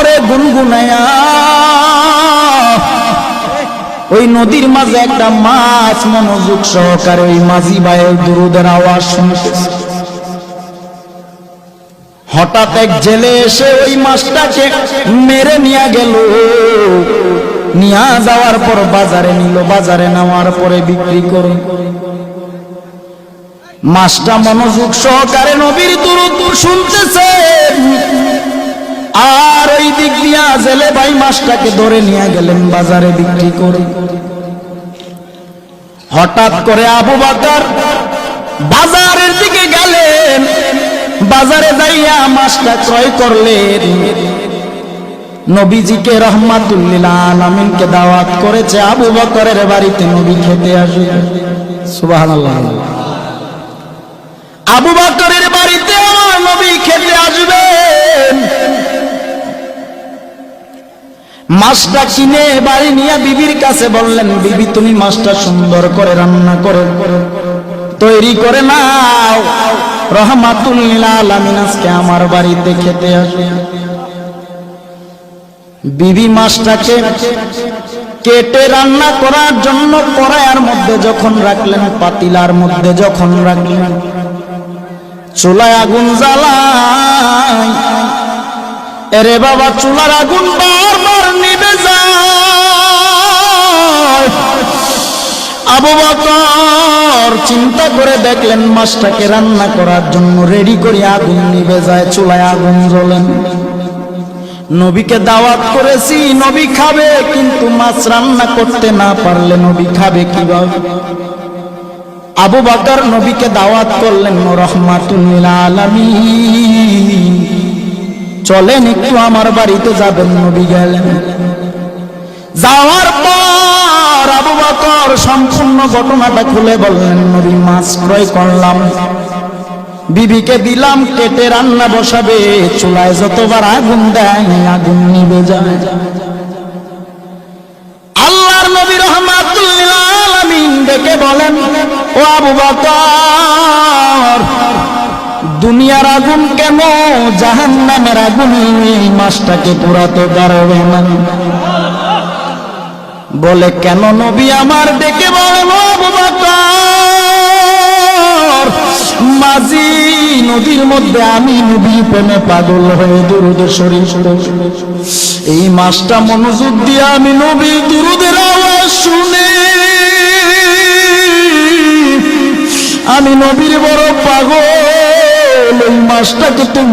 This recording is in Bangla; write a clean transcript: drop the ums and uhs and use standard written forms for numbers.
করে গুনগুনায়া ওই নদীর মাঝে একটা মাছ মনোযোগ সহকারে ওই মাঝি ভাইয়ের দুরুদের আওয়াজ শুনতেছে। হঠাৎ এক জেলে এসে ওই মাছটাকে মেরে নিয়ে গেল। নিয়ে যাওয়ার পর বাজারে নিল, বাজারে নেওয়ার পরে বিক্রি করে। মাছটা মনোযোগ সহকারে নবীর দুরূদ শুনতেছে, আর ওই দিক দিয়া জেলে ভাই মাছটাকে ধরে নিয়ে গেলেন বাজারে বিক্রি করে। হঠাৎ করে আবু বকর বাজারের দিকে গেলেন, বাজারে যাইয়া মাছটা ক্রয় করলেন। নবীজিকে রহমাতুল লিল আলামিনকে দাওয়াত করেছে আবু বকরের বাড়িতে নবী খেতে আসবে। সুবহানাল্লাহ। আবু বকরের বাড়িতে আমার নবী খেতে আসবেন। মাছটা কিনে বাড়ি নিয়ে বিবির কাছে বললেন, বিবি তুমি মাছটা সুন্দর করে রান্না করে তৈরি করে নাও, রহমাতুল লিল আলামিন আজকে আমার বাড়িতে খেতে আসবে। বিবি মাছটাকে কেটে রান্না করার জন্য কড়াইয়ের মধ্যে যখন রাখলেন, পাতিলার মধ্যে যখন রাখলেন, চুলায় আগুন জ্বালায়। এরে বাবা, চুলার আগুন বারবার নিভে যায়। আবু বকর চিন্তা করে দেখলেন মাছটাকে রান্না করার জন্য রেডি করে আগুন নিভে যায়, চুলায় আগুন জ্বলেন। নবীকে দাওয়াত করেছি, নবী খাবে, কিন্তু মাছ রান্না করতে না পারলে নবী খাবে কিভাবে? আবু বকর নবীকে দাওয়াত করলেন, রহমাতুল লিল আলামিন চলেন একটু আমার বাড়িতে যাবেন। নবী গেলেন। যাওয়ার পর আবু বকর সম্পূর্ণ ঘটনাটা খুলে বললেন, নবী মাছ ক্রয় করলাম, বিবিকে দিলাম, কেটে রান্না বসাবে, চুলায় যতবার আগুন দেয় আগুন নিভে যায়। আল্লাহর নবী রহমাতুল লিল আলামিন ডেকে বলেন, ও আবু বকর, দুনিয়ার আগুন কেন, জাহান্নামের আগুন এই মাছটাকে পোড়াতে পারবে না। বলে কেন? নবী আমার ডেকে বলেন, ও আবু বকর, মাঝি নদীর মধ্যে আমি নবী প্রেমে পাগল হয়ে দুরূদ শরীফ এই মাছটা মনোযোগ দিয়ে আমি নবীর দুরূদের আওয়াজ শুনে আমি নবীর বড় পাগল। ওই মাছটাকে তুমি